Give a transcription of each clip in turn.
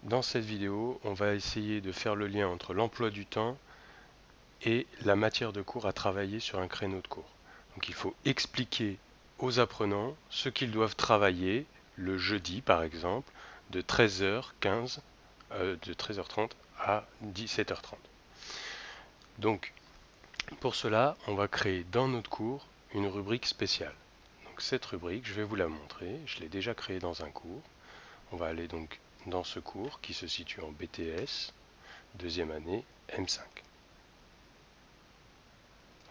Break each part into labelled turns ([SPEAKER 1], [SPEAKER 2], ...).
[SPEAKER 1] Dans cette vidéo, on va essayer de faire le lien entre l'emploi du temps et la matière de cours à travailler sur un créneau de cours. Donc il faut expliquer aux apprenants ce qu'ils doivent travailler le jeudi par exemple de 13h15 de 13h30 à 17h30. Donc pour cela, on va créer dans notre cours une rubrique spéciale. Donc cette rubrique, je vais vous la montrer, je l'ai déjà créée dans un cours. On va aller donc dans ce cours qui se situe en BTS, deuxième année, M5.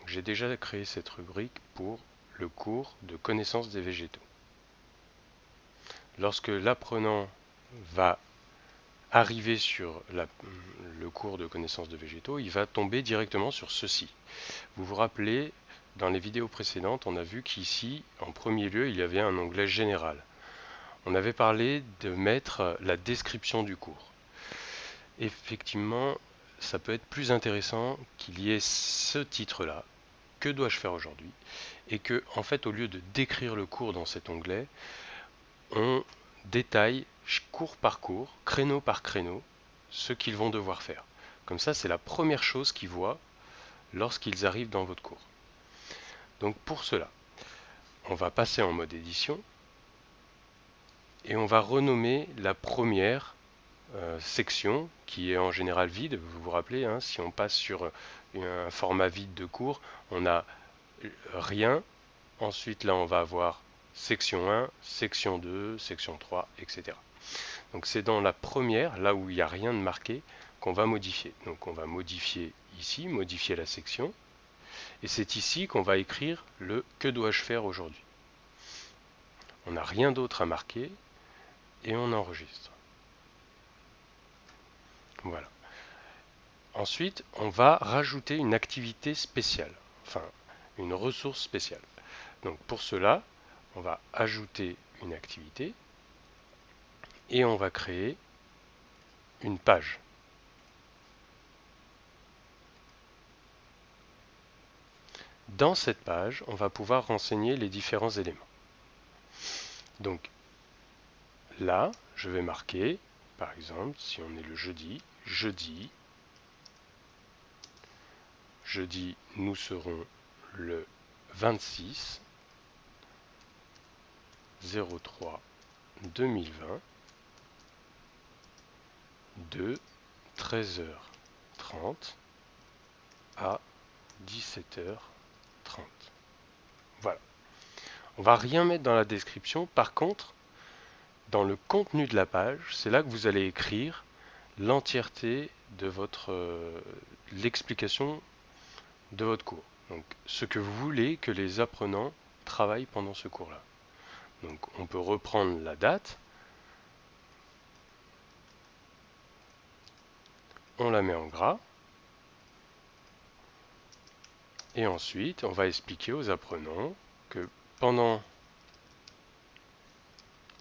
[SPEAKER 1] J'ai déjà créé cette rubrique pour le cours de connaissance des végétaux. Lorsque l'apprenant va arriver sur le cours de connaissance de végétaux, il va tomber directement sur ceci. Vous vous rappelez, dans les vidéos précédentes, on a vu qu'ici, en premier lieu, il y avait un onglet général. On avait parlé de mettre la description du cours. Effectivement, ça peut être plus intéressant qu'il y ait ce titre-là, que dois-je faire aujourd'hui, et que, en fait, au lieu de décrire le cours dans cet onglet, on détaille cours par cours, créneau par créneau, ce qu'ils vont devoir faire. Comme ça, c'est la première chose qu'ils voient lorsqu'ils arrivent dans votre cours. Donc pour cela, on va passer en mode édition et on va renommer la première section qui est en général vide. Vous vous rappelez, hein, si on passe sur un format vide de cours, on n'a rien. Ensuite, là, on va avoir section 1, section 2, section 3, etc. Donc c'est dans la première, là où il n'y a rien de marqué, qu'on va modifier. Donc on va modifier ici, modifier la section. Et c'est ici qu'on va écrire le « Que dois-je faire aujourd'hui ?» On n'a rien d'autre à marquer et on enregistre. Voilà. Ensuite, on va rajouter une activité spéciale, enfin une ressource spéciale. Donc pour cela, on va ajouter une activité et on va créer une page. Dans cette page, on va pouvoir renseigner les différents éléments. Donc là, je vais marquer, par exemple, si on est le jeudi, jeudi, nous serons le 26 03 2020 de 13h30 à 17h30. Voilà. On va rien mettre dans la description. Par contre, dans le contenu de la page, c'est là que vous allez écrire l'entièreté de l'explication de votre cours. Donc, ce que vous voulez que les apprenants travaillent pendant ce cours-là. Donc, on peut reprendre la date. On la met en gras. Et ensuite, on va expliquer aux apprenants que pendant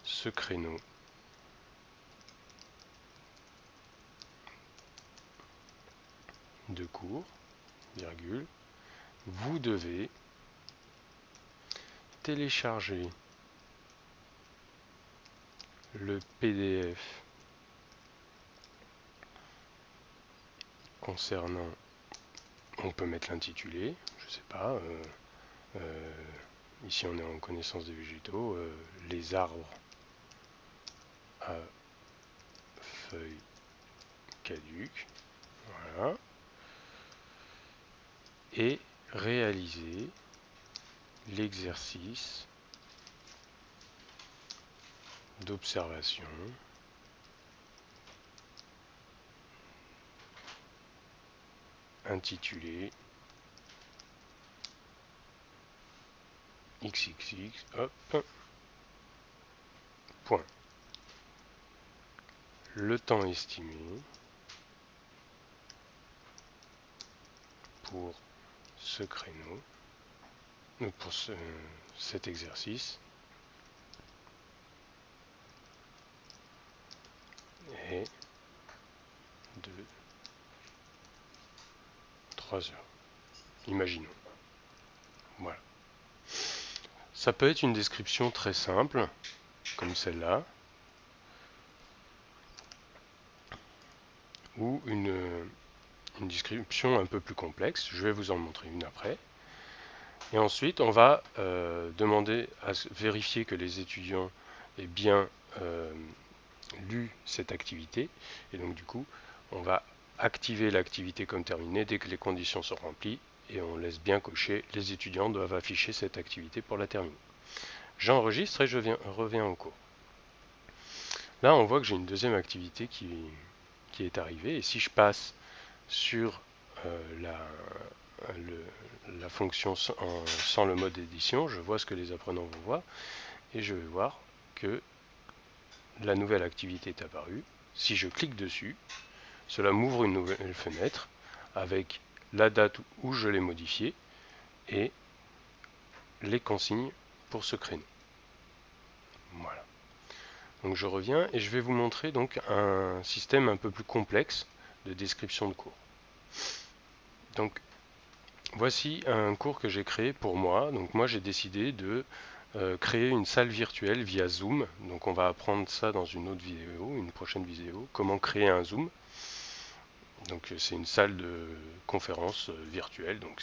[SPEAKER 1] ce créneau de cours, virgule, vous devez télécharger le PDF concernant, on peut mettre l'intitulé, je sais pas, ici on est en connaissance des végétaux, les arbres à feuilles caduques, voilà, et réaliser l'exercice d'observation intitulé XXX, hop, point. Le temps estimé pour ce créneau, pour cet exercice est de 3 heures. Imaginons. Voilà. Ça peut être une description très simple, comme celle-là. ou une description un peu plus complexe. Je vais vous en montrer une après. Et ensuite, on va demander à vérifier que les étudiants aient bien lu cette activité. Et donc du coup, on va activer l'activité comme terminée dès que les conditions sont remplies et on laisse bien cocher les étudiants doivent afficher cette activité pour la terminer. J'enregistre et je reviens au cours. Là, on voit que j'ai une deuxième activité qui est arrivée et si je passe sur la fonction sans le mode édition, je vois ce que les apprenants vont voir et je vais voir que la nouvelle activité est apparue. Si je clique dessus, cela m'ouvre une nouvelle fenêtre avec la date où je l'ai modifiée et les consignes pour ce créneau. Voilà. Donc je reviens et je vais vous montrer donc un système un peu plus complexe de description de cours. Donc voici un cours que j'ai créé pour moi. Donc moi j'ai décidé de créer une salle virtuelle via Zoom. Donc on va apprendre ça dans une autre vidéo, une prochaine vidéo, comment créer un Zoom. Donc c'est une salle de conférence virtuelle, donc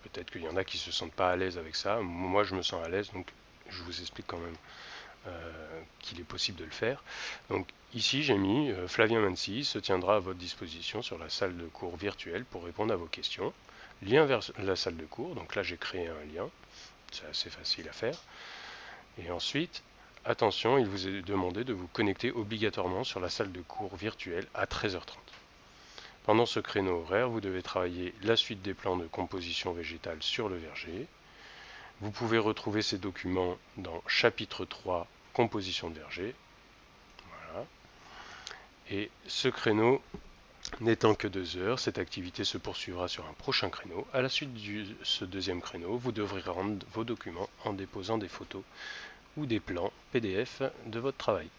[SPEAKER 1] peut-être qu'il y en a qui ne se sentent pas à l'aise avec ça. Moi je me sens à l'aise, donc je vous explique quand même qu'il est possible de le faire. Donc ici j'ai mis Flavien Mancy se tiendra à votre disposition sur la salle de cours virtuelle pour répondre à vos questions. Lien vers la salle de cours, donc là j'ai créé un lien, c'est assez facile à faire. Et ensuite, attention, il vous est demandé de vous connecter obligatoirement sur la salle de cours virtuelle à 13h30. Pendant ce créneau horaire, vous devez travailler la suite des plans de composition végétale sur le verger. Vous pouvez retrouver ces documents dans chapitre 3, composition de verger. Voilà. Et ce créneau n'étant que 2 heures, cette activité se poursuivra sur un prochain créneau. À la suite de ce deuxième créneau, vous devrez rendre vos documents en déposant des photos ou des plans PDF de votre travail.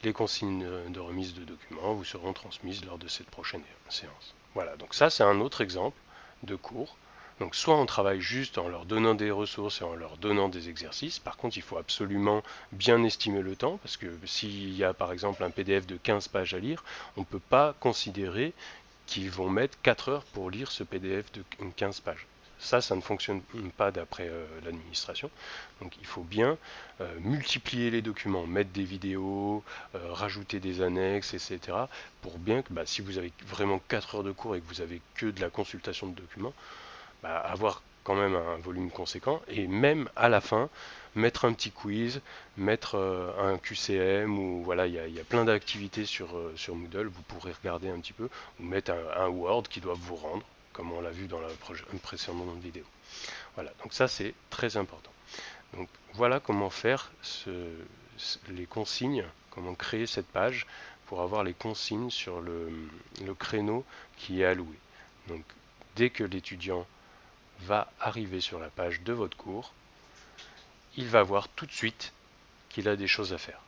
[SPEAKER 1] Les consignes de remise de documents vous seront transmises lors de cette prochaine séance. Voilà, donc ça c'est un autre exemple de cours. Donc soit on travaille juste en leur donnant des ressources et en leur donnant des exercices. Par contre, il faut absolument bien estimer le temps parce que s'il y a par exemple un PDF de 15 pages à lire, on ne peut pas considérer qu'ils vont mettre 4 heures pour lire ce PDF de 15 pages. Ça ne fonctionne pas d'après l'administration. Donc il faut bien multiplier les documents, mettre des vidéos, rajouter des annexes, etc. Pour bien que si vous avez vraiment 4 heures de cours et que vous avez que de la consultation de documents, avoir quand même un volume conséquent et même à la fin mettre un petit quiz, mettre un QCM ou voilà, il y a plein d'activités sur Moodle, vous pourrez regarder un petit peu ou mettre un Word qui doit vous rendre comme on l'a vu dans la précédente vidéo. Voilà, donc ça c'est très important. Donc voilà comment faire les consignes, comment créer cette page pour avoir les consignes sur le créneau qui est alloué. Donc dès que l'étudiant va arriver sur la page de votre cours, il va voir tout de suite qu'il a des choses à faire.